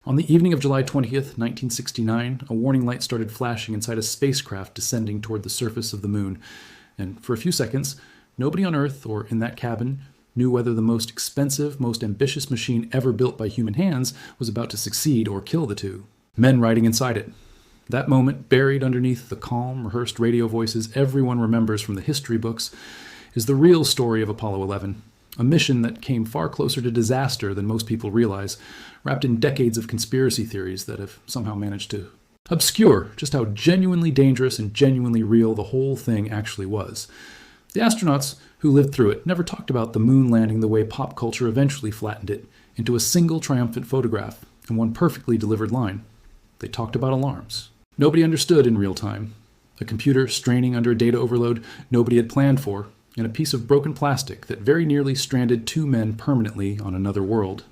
On the evening of July 20th, 1969, a warning light started flashing inside a spacecraft descending toward the surface of the moon. And for a few seconds, nobody on Earth or in that cabin knew whether the most expensive, most ambitious machine ever built by human hands was about to succeed or kill the two. Men riding inside it. That moment, buried underneath the calm, rehearsed radio voices everyone remembers from the history books, is the real story of Apollo 11. A mission that came far closer to disaster than most people realize, wrapped in decades of conspiracy theories that have somehow managed to obscure just how genuinely dangerous and genuinely real the whole thing actually was. The astronauts who lived through it never talked about the moon landing the way pop culture eventually flattened it into a single triumphant photograph and one perfectly delivered line. They talked about alarms. Nobody understood in real time. A computer straining under data overload nobody had planned for, and a piece of broken plastic that very nearly stranded two men permanently on another world.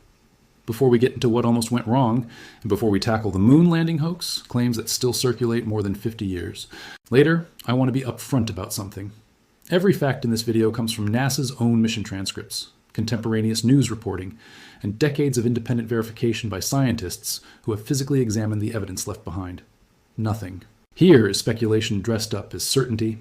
Before we get into what almost went wrong, and before we tackle the moon landing hoax, claims that still circulate more than 50 years. Later, I want to be upfront about something. Every fact in this video comes from NASA's own mission transcripts, contemporaneous news reporting, and decades of independent verification by scientists who have physically examined the evidence left behind. Nothing. Here is speculation dressed up as certainty.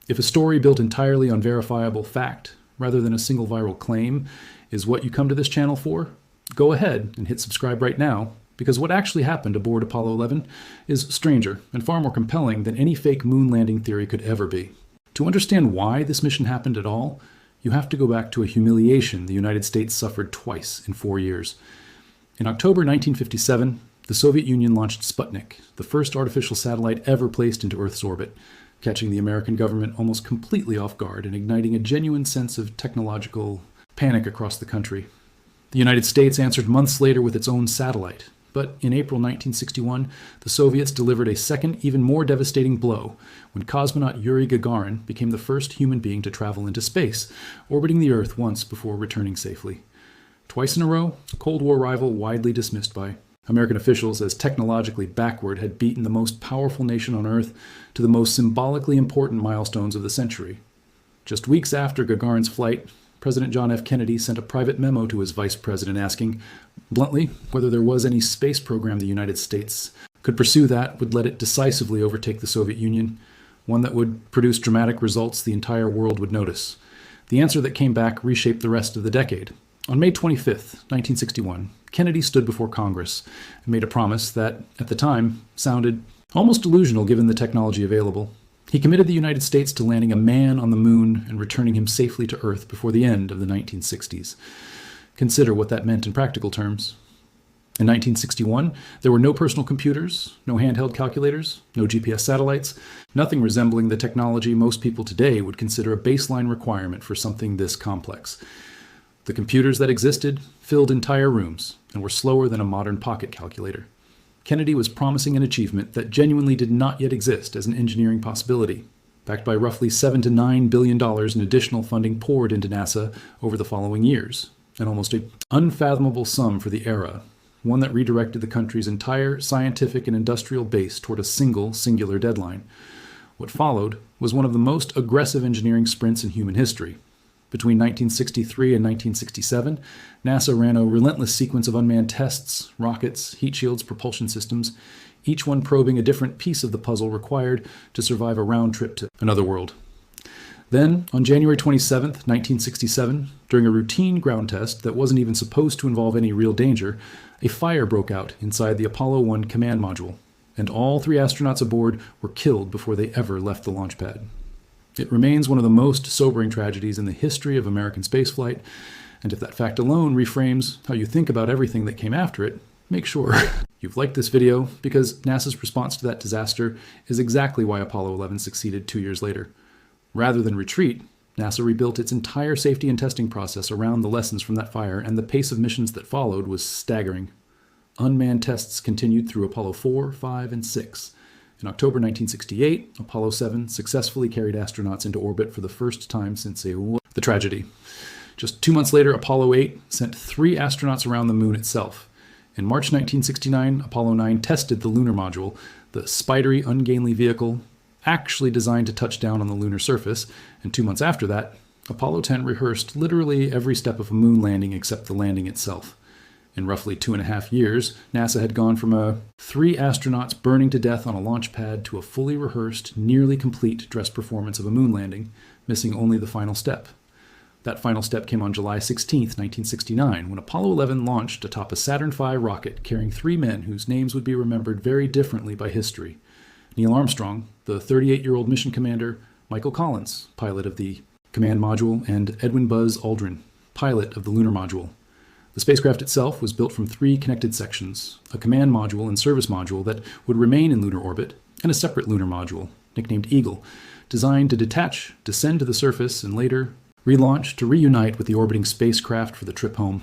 If a story built entirely on verifiable fact, rather than a single viral claim, is what you come to this channel for, go ahead and hit subscribe right now, because what actually happened aboard Apollo 11 is stranger and far more compelling than any fake moon landing theory could ever be. To understand why this mission happened at all, you have to go back to a humiliation the United States suffered twice in 4 years. In October 1957, the Soviet Union launched Sputnik, the first artificial satellite ever placed into Earth's orbit, catching the American government almost completely off guard and igniting a genuine sense of technological panic across the country. The United States answered months later with its own satellite, but in April 1961, the Soviets delivered a second, even more devastating blow when cosmonaut Yuri Gagarin became the first human being to travel into space, orbiting the Earth once before returning safely. Twice in a row, Cold War rival widely dismissed by American officials as technologically backward had beaten the most powerful nation on Earth to the most symbolically important milestones of the century. Just weeks after Gagarin's flight, President John F. Kennedy sent a private memo to his vice president asking, bluntly, whether there was any space program the United States could pursue that would let it decisively overtake the Soviet Union, one that would produce dramatic results the entire world would notice. The answer that came back reshaped the rest of the decade. On May 25th, 1961, Kennedy stood before Congress and made a promise that, at the time, sounded almost delusional given the technology available. He committed the United States to landing a man on the moon and returning him safely to Earth before the end of the 1960s. Consider what that meant in practical terms. In 1961, there were no personal computers, no handheld calculators, no GPS satellites, nothing resembling the technology most people today would consider a baseline requirement for something this complex. The computers that existed filled entire rooms and were slower than a modern pocket calculator. Kennedy was promising an achievement that genuinely did not yet exist as an engineering possibility, backed by roughly $7 to $9 billion in additional funding poured into NASA over the following years, an almost unfathomable sum for the era, one that redirected the country's entire scientific and industrial base toward a singular deadline. What followed was one of the most aggressive engineering sprints in human history. Between 1963 and 1967, NASA ran a relentless sequence of unmanned tests, rockets, heat shields, propulsion systems, each one probing a different piece of the puzzle required to survive a round trip to another world. Then, on January 27, 1967, during a routine ground test that wasn't even supposed to involve any real danger, a fire broke out inside the Apollo 1 command module, and all 3 astronauts aboard were killed before they ever left the launch pad. It remains one of the most sobering tragedies in the history of American spaceflight, and if that fact alone reframes how you think about everything that came after it, make sure you've liked this video, because NASA's response to that disaster is exactly why Apollo 11 succeeded 2 years later. Rather than retreat, NASA rebuilt its entire safety and testing process around the lessons from that fire, and the pace of missions that followed was staggering. Unmanned tests continued through Apollo 4, 5, and 6. In October 1968, Apollo 7 successfully carried astronauts into orbit for the first time since the tragedy. Just 2 months later, Apollo 8 sent 3 astronauts around the moon itself. In March 1969, Apollo 9 tested the lunar module, the spidery, ungainly vehicle actually designed to touch down on the lunar surface, and 2 months after that, Apollo 10 rehearsed literally every step of a moon landing except the landing itself. In roughly 2.5 years, NASA had gone from 3 astronauts burning to death on a launch pad to a fully rehearsed, nearly complete dress performance of a moon landing, missing only the final step. That final step came on July 16, 1969, when Apollo 11 launched atop a Saturn V rocket carrying 3 men whose names would be remembered very differently by history. Neil Armstrong, the 38-year-old mission commander, Michael Collins, pilot of the command module, and Edwin Buzz Aldrin, pilot of the lunar module. The spacecraft itself was built from 3 connected sections, a command module and service module that would remain in lunar orbit, and a separate lunar module, nicknamed Eagle, designed to detach, descend to the surface, and later relaunch to reunite with the orbiting spacecraft for the trip home.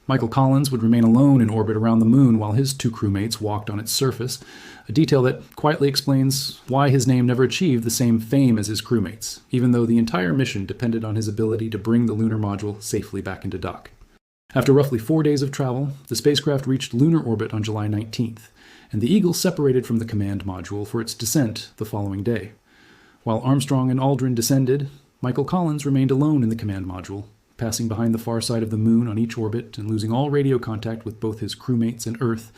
Michael Collins would remain alone in orbit around the moon while his 2 crewmates walked on its surface, a detail that quietly explains why his name never achieved the same fame as his crewmates, even though the entire mission depended on his ability to bring the lunar module safely back into dock. After roughly 4 days of travel, the spacecraft reached lunar orbit on July 19th, and the Eagle separated from the command module for its descent the following day. While Armstrong and Aldrin descended, Michael Collins remained alone in the command module, passing behind the far side of the moon on each orbit and losing all radio contact with both his crewmates and Earth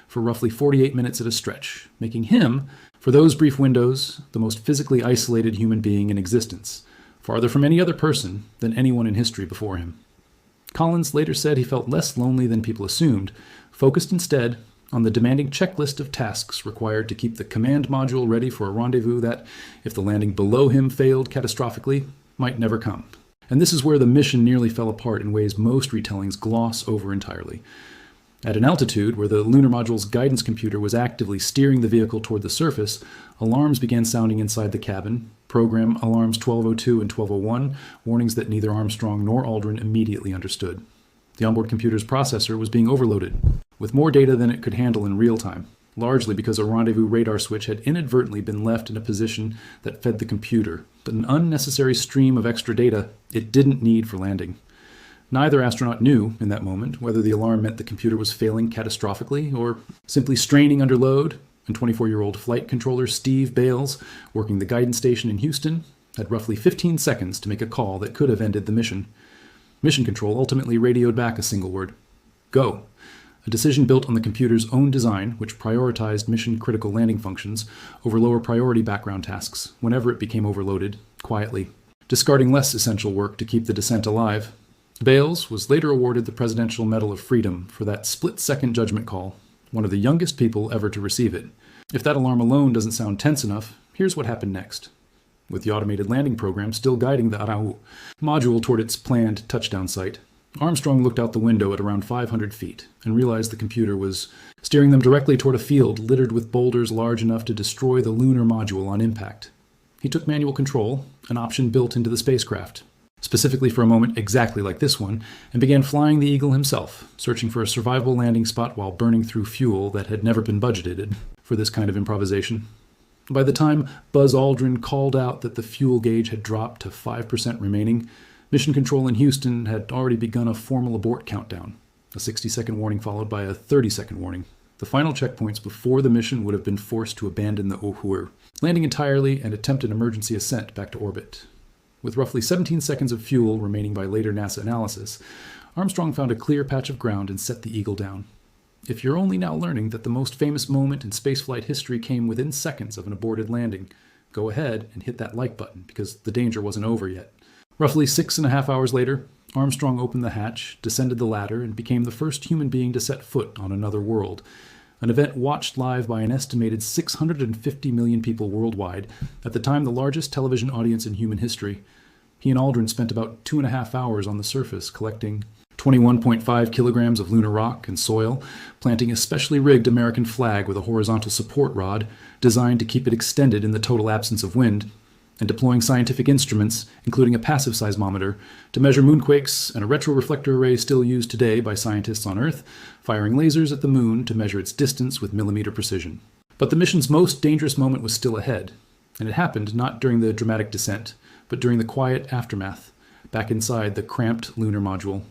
for roughly 48 minutes at a stretch, making him, for those brief windows, the most physically isolated human being in existence, farther from any other person than anyone in history before him. Collins later said he felt less lonely than people assumed, focused instead on the demanding checklist of tasks required to keep the command module ready for a rendezvous that, if the landing below him failed catastrophically, might never come. And this is where the mission nearly fell apart in ways most retellings gloss over entirely. At an altitude where the lunar module's guidance computer was actively steering the vehicle toward the surface, alarms began sounding inside the cabin, program alarms 1202 and 1201, warnings that neither Armstrong nor Aldrin immediately understood. The onboard computer's processor was being overloaded, with more data than it could handle in real time, largely because a rendezvous radar switch had inadvertently been left in a position that fed the computer, but an unnecessary stream of extra data it didn't need for landing. Neither astronaut knew, in that moment, whether the alarm meant the computer was failing catastrophically or simply straining under load, and 24-year-old flight controller Steve Bales, working the guidance station in Houston, had roughly 15 seconds to make a call that could have ended the mission. Mission Control ultimately radioed back a single word: go. A decision built on the computer's own design, which prioritized mission-critical landing functions over lower-priority background tasks whenever it became overloaded, quietly, discarding less essential work to keep the descent alive. Bales was later awarded the Presidential Medal of Freedom for that split-second judgment call, one of the youngest people ever to receive it. If that alarm alone doesn't sound tense enough, here's what happened next. With the automated landing program still guiding the Arau module toward its planned touchdown site, Armstrong looked out the window at around 500 feet and realized the computer was steering them directly toward a field littered with boulders large enough to destroy the lunar module on impact. He took manual control, an option built into the spacecraft, specifically for a moment exactly like this one, and began flying the Eagle himself, searching for a survivable landing spot while burning through fuel that had never been budgeted for this kind of improvisation. By the time Buzz Aldrin called out that the fuel gauge had dropped to 5% remaining, Mission Control in Houston had already begun a formal abort countdown, a 60-second warning followed by a 30-second warning, the final checkpoints before the mission would have been forced to abandon the Uhur, landing entirely and attempt an emergency ascent back to orbit. With roughly 17 seconds of fuel remaining by later NASA analysis, Armstrong found a clear patch of ground and set the Eagle down. If you're only now learning that the most famous moment in spaceflight history came within seconds of an aborted landing, go ahead and hit that like button, because the danger wasn't over yet. Roughly 6.5 hours later, Armstrong opened the hatch, descended the ladder, and became the first human being to set foot on another world, an event watched live by an estimated 650 million people worldwide, at the time the largest television audience in human history. He and Aldrin spent about 2.5 hours on the surface collecting 21.5 kilograms of lunar rock and soil, planting a specially rigged American flag with a horizontal support rod designed to keep it extended in the total absence of wind, and deploying scientific instruments, including a passive seismometer, to measure moonquakes and a retroreflector array still used today by scientists on Earth, firing lasers at the moon to measure its distance with millimeter precision. But the mission's most dangerous moment was still ahead, and it happened not during the dramatic descent, but during the quiet aftermath, back inside the cramped lunar module.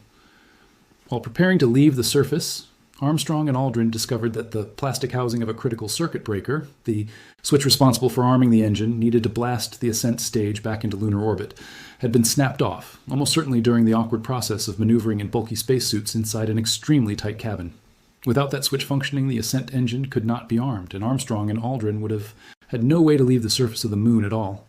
While preparing to leave the surface, Armstrong and Aldrin discovered that the plastic housing of a critical circuit breaker, the switch responsible for arming the engine needed to blast the ascent stage back into lunar orbit, had been snapped off, almost certainly during the awkward process of maneuvering in bulky spacesuits inside an extremely tight cabin. Without that switch functioning, the ascent engine could not be armed, and Armstrong and Aldrin would have had no way to leave the surface of the moon at all.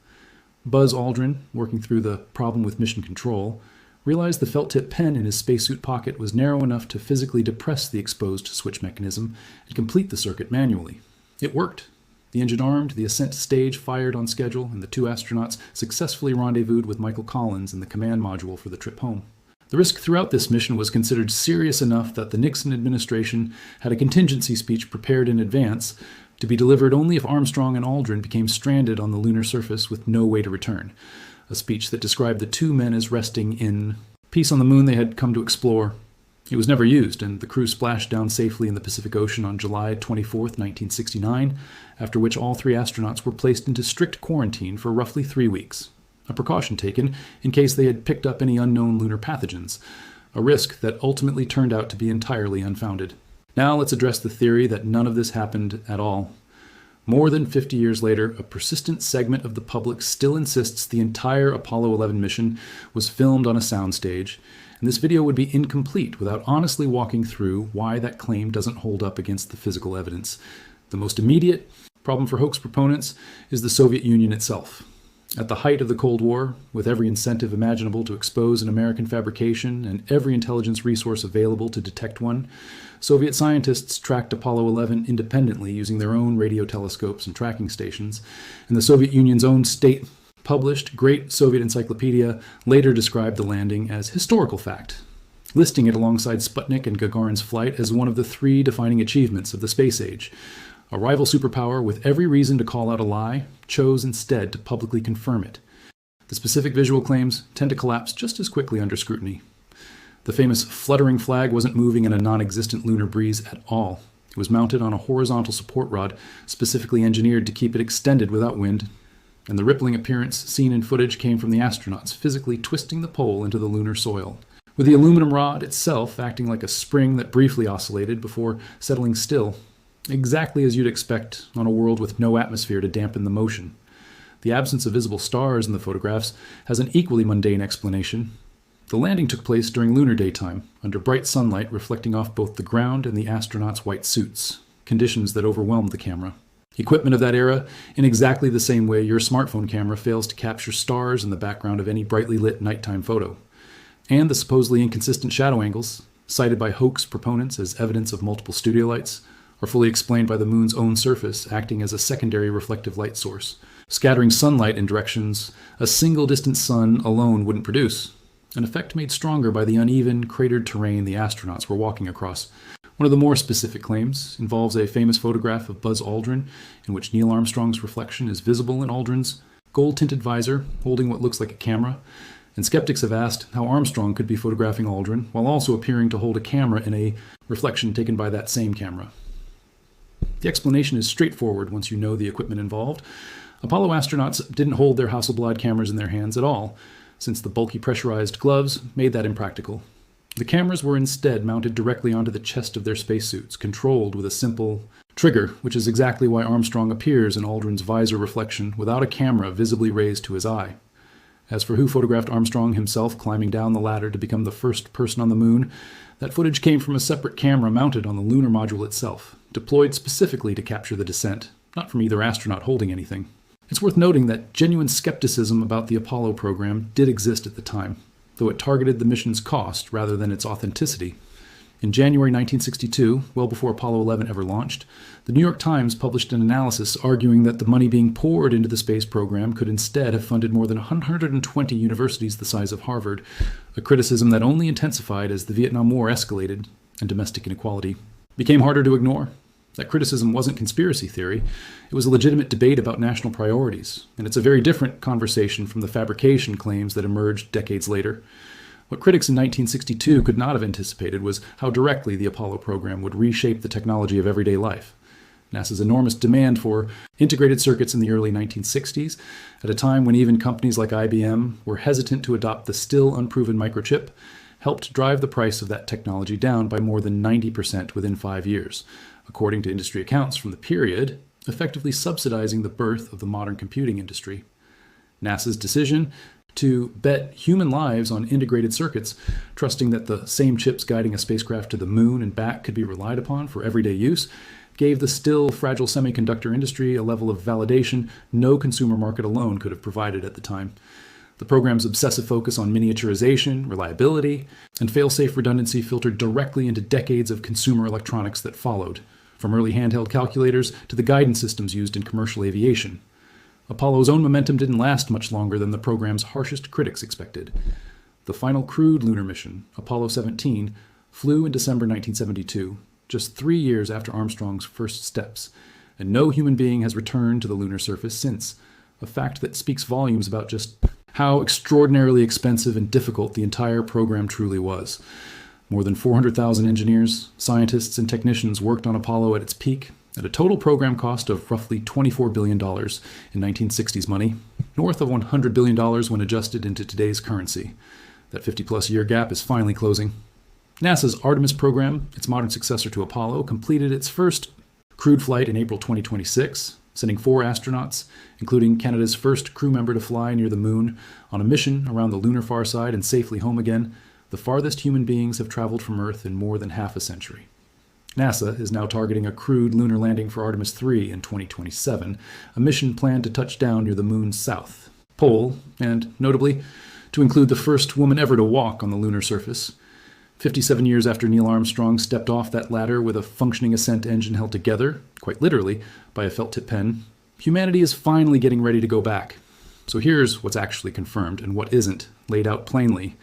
Buzz Aldrin, working through the problem with mission control, realized the felt-tip pen in his spacesuit pocket was narrow enough to physically depress the exposed switch mechanism and complete the circuit manually. It worked. The engine armed, the ascent stage fired on schedule, and the two astronauts successfully rendezvoused with Michael Collins in the command module for the trip home. The risk throughout this mission was considered serious enough that the Nixon administration had a contingency speech prepared in advance to be delivered only if Armstrong and Aldrin became stranded on the lunar surface with no way to return. A speech that described the two men as resting in peace on the moon they had come to explore. It was never used, and the crew splashed down safely in the Pacific Ocean on July 24, 1969, after which all three astronauts were placed into strict quarantine for roughly 3 weeks, a precaution taken in case they had picked up any unknown lunar pathogens, a risk that ultimately turned out to be entirely unfounded. Now let's address the theory that none of this happened at all. More than 50 years later, a persistent segment of the public still insists the entire Apollo 11 mission was filmed on a soundstage, and this video would be incomplete without honestly walking through why that claim doesn't hold up against the physical evidence. The most immediate problem for hoax proponents is the Soviet Union itself. At the height of the Cold War, with every incentive imaginable to expose an American fabrication and every intelligence resource available to detect one, Soviet scientists tracked Apollo 11 independently using their own radio telescopes and tracking stations, and the Soviet Union's own state-published Great Soviet Encyclopedia later described the landing as historical fact, listing it alongside Sputnik and Gagarin's flight as one of the 3 defining achievements of the space age. A rival superpower with every reason to call out a lie chose instead to publicly confirm it. The specific visual claims tend to collapse just as quickly under scrutiny. The famous fluttering flag wasn't moving in a non-existent lunar breeze at all. It was mounted on a horizontal support rod, specifically engineered to keep it extended without wind, and the rippling appearance seen in footage came from the astronauts physically twisting the pole into the lunar soil, with the aluminum rod itself acting like a spring that briefly oscillated before settling still, exactly as you'd expect on a world with no atmosphere to dampen the motion. The absence of visible stars in the photographs has an equally mundane explanation. The landing took place during lunar daytime, under bright sunlight reflecting off both the ground and the astronauts' white suits, conditions that overwhelmed the camera. Equipment of that era in exactly the same way your smartphone camera fails to capture stars in the background of any brightly lit nighttime photo. And the supposedly inconsistent shadow angles, cited by hoax proponents as evidence of multiple studio lights, are fully explained by the moon's own surface acting as a secondary reflective light source, scattering sunlight in directions a single distant sun alone wouldn't produce, an effect made stronger by the uneven, cratered terrain the astronauts were walking across. One of the more specific claims involves a famous photograph of Buzz Aldrin, in which Neil Armstrong's reflection is visible in Aldrin's gold-tinted visor holding what looks like a camera, and skeptics have asked how Armstrong could be photographing Aldrin while also appearing to hold a camera in a reflection taken by that same camera. The explanation is straightforward once you know the equipment involved. Apollo astronauts didn't hold their Hasselblad cameras in their hands at all, since the bulky pressurized gloves made that impractical. The cameras were instead mounted directly onto the chest of their spacesuits, controlled with a simple trigger, which is exactly why Armstrong appears in Aldrin's visor reflection without a camera visibly raised to his eye. As for who photographed Armstrong himself climbing down the ladder to become the first person on the moon, that footage came from a separate camera mounted on the lunar module itself, deployed specifically to capture the descent, not from either astronaut holding anything. It's worth noting that genuine skepticism about the Apollo program did exist at the time, though it targeted the mission's cost rather than its authenticity. In January 1962, well before Apollo 11 ever launched, the New York Times published an analysis arguing that the money being poured into the space program could instead have funded more than 120 universities the size of Harvard, a criticism that only intensified as the Vietnam War escalated and domestic inequality became harder to ignore. That criticism wasn't conspiracy theory. It was a legitimate debate about national priorities, and it's a very different conversation from the fabrication claims that emerged decades later. What critics in 1962 could not have anticipated was how directly the Apollo program would reshape the technology of everyday life. NASA's enormous demand for integrated circuits in the early 1960s, at a time when even companies like IBM were hesitant to adopt the still unproven microchip, helped drive the price of that technology down by more than 90% within 5 years, according to industry accounts from the period, effectively subsidizing the birth of the modern computing industry. NASA's decision to bet human lives on integrated circuits, trusting that the same chips guiding a spacecraft to the moon and back could be relied upon for everyday use, gave the still fragile semiconductor industry a level of validation no consumer market alone could have provided at the time. The program's obsessive focus on miniaturization, reliability, and fail-safe redundancy filtered directly into decades of consumer electronics that followed, from early handheld calculators to the guidance systems used in commercial aviation. Apollo's own momentum didn't last much longer than the program's harshest critics expected. The final crewed lunar mission, Apollo 17, flew in December 1972, just 3 years after Armstrong's first steps, and no human being has returned to the lunar surface since, a fact that speaks volumes about just how extraordinarily expensive and difficult the entire program truly was. More than 400,000 engineers, scientists, and technicians worked on Apollo at its peak, at a total program cost of roughly $24 billion in 1960s money, north of $100 billion when adjusted into today's currency. That 50-plus year gap is finally closing. NASA's Artemis program, its modern successor to Apollo, completed its first crewed flight in April 2026, sending 4 astronauts, including Canada's first crew member to fly near the moon, on a mission around the lunar far side and safely home again, the farthest human beings have traveled from Earth in more than half a century. NASA is now targeting a crewed lunar landing for Artemis 3 in 2027, a mission planned to touch down near the moon's south pole, and, notably, to include the first woman ever to walk on the lunar surface. 57 years after Neil Armstrong stepped off that ladder with a functioning ascent engine held together, quite literally, by a felt-tip pen, humanity is finally getting ready to go back. So here's what's actually confirmed and what isn't, laid out plainly.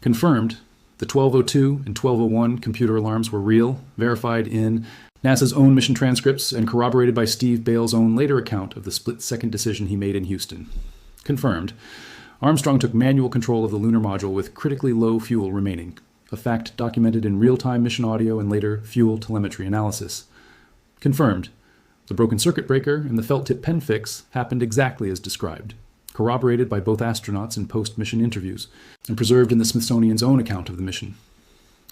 Confirmed, the 1202 and 1201 computer alarms were real, verified in NASA's own mission transcripts, and corroborated by Steve Bale's own later account of the split-second decision he made in Houston. Confirmed, Armstrong took manual control of the lunar module with critically low fuel remaining, a fact documented in real-time mission audio and later fuel telemetry analysis. Confirmed, the broken circuit breaker and the felt-tip pen fix happened exactly as described, corroborated by both astronauts in post-mission interviews, and preserved in the Smithsonian's own account of the mission.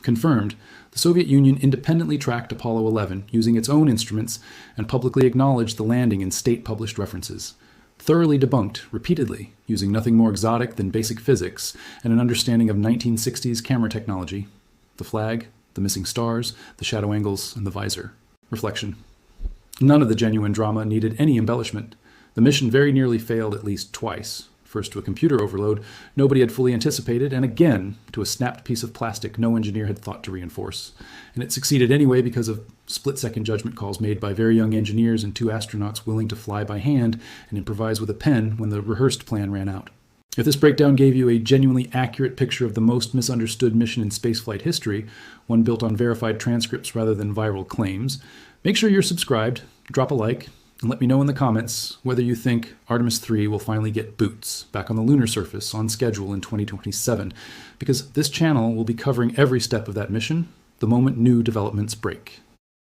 Confirmed, the Soviet Union independently tracked Apollo 11 using its own instruments and publicly acknowledged the landing in state-published references. Thoroughly debunked, repeatedly, using nothing more exotic than basic physics and an understanding of 1960s camera technology. The flag, the missing stars, the shadow angles, and the visor. Reflection. None of the genuine drama needed any embellishment. The mission very nearly failed at least twice. First to a computer overload nobody had fully anticipated, and again to a snapped piece of plastic no engineer had thought to reinforce. And it succeeded anyway because of split-second judgment calls made by very young engineers and 2 astronauts willing to fly by hand and improvise with a pen when the rehearsed plan ran out. If this breakdown gave you a genuinely accurate picture of the most misunderstood mission in spaceflight history, one built on verified transcripts rather than viral claims, make sure you're subscribed, drop a like, and let me know in the comments whether you think Artemis 3 will finally get boots back on the lunar surface on schedule in 2027, because this channel will be covering every step of that mission the moment new developments break.